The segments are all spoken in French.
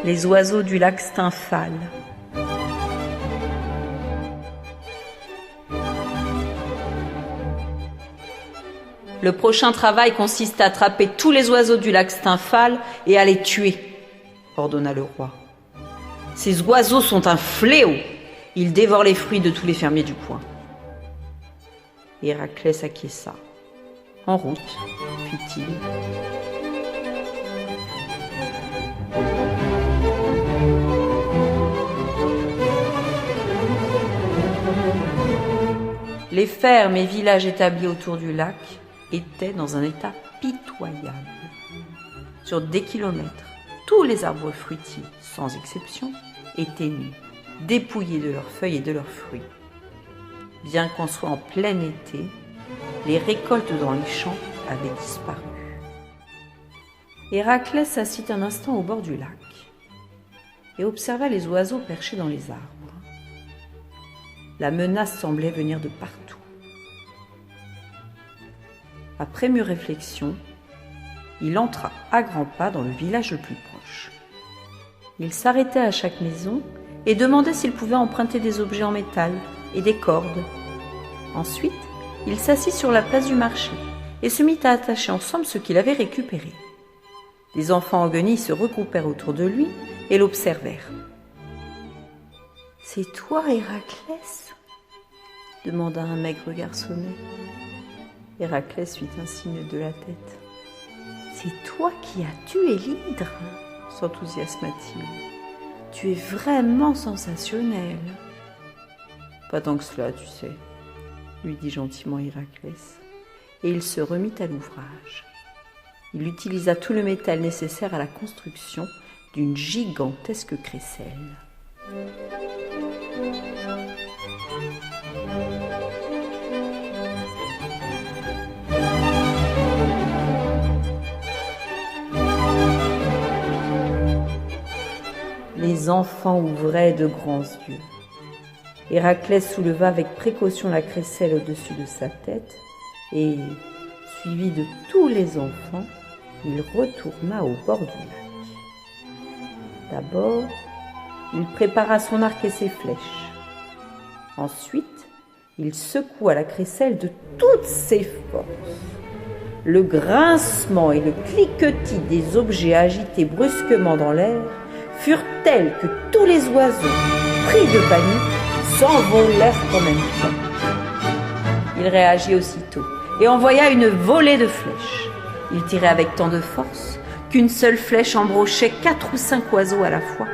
Les oiseaux du lac Stymphale. Le prochain travail consiste à attraper tous les oiseaux du lac Stymphale et à les tuer, ordonna le roi. Ces oiseaux sont un fléau. Ils dévorent les fruits de tous les fermiers du coin. Héraclès acquiesça. En route, fit-il. Les fermes et villages établis autour du lac étaient dans un état pitoyable. Sur des kilomètres, tous les arbres fruitiers, sans exception, étaient nus, dépouillés de leurs feuilles et de leurs fruits. Bien qu'on soit en plein été, les récoltes dans les champs avaient disparu. Héraclès s'assit un instant au bord du lac et observa les oiseaux perchés dans les arbres. La menace semblait venir de partout. Après mûre réflexion, il entra à grands pas dans le village le plus proche. Il s'arrêtait à chaque maison et demandait s'il pouvait emprunter des objets en métal et des cordes. Ensuite, il s'assit sur la place du marché et se mit à attacher ensemble ce qu'il avait récupéré. Des enfants en guenilles se regroupèrent autour de lui et l'observèrent. « C'est toi, Héraclès ?» demanda un maigre garçonnet. Héraclès fit un signe de la tête. « C'est toi qui as tué l'hydre ?» s'enthousiasma-t-il. « Tu es vraiment sensationnel. »« Pas tant que cela, tu sais, » lui dit gentiment Héraclès, et il se remit à l'ouvrage. Il utilisa tout le métal nécessaire à la construction d'une gigantesque crécelle. Les enfants ouvraient de grands yeux. Héraclès souleva avec précaution la crécelle au-dessus de sa tête et, suivi de tous les enfants, il retourna au bord du lac. D'abord, il prépara son arc et ses flèches. Ensuite, il secoua la crécelle de toutes ses forces. Le grincement et le cliquetis des objets agités brusquement dans l'air furent tels que tous les oiseaux, pris de panique, s'envolèrent en même temps. Il réagit aussitôt et envoya une volée de flèches. Il tirait avec tant de force qu'une seule flèche embrochait 4 ou 5 oiseaux à la fois.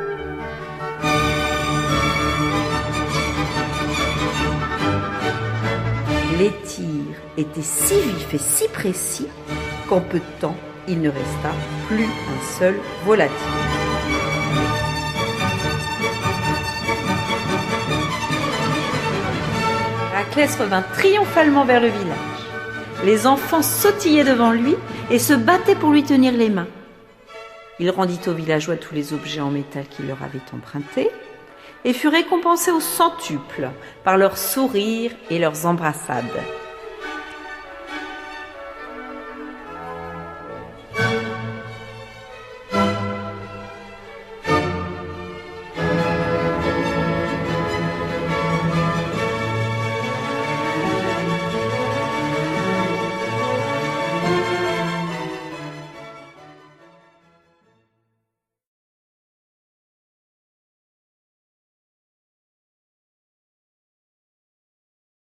Les tirs étaient si vifs et si précis qu'en peu de temps, il ne resta plus un seul volatile. Héraclès revint triomphalement vers le village. Les enfants sautillaient devant lui et se battaient pour lui tenir les mains. Il rendit aux villageois tous les objets en métal qu'il leur avait empruntés et fut récompensé au centuple par leurs sourires et leurs embrassades.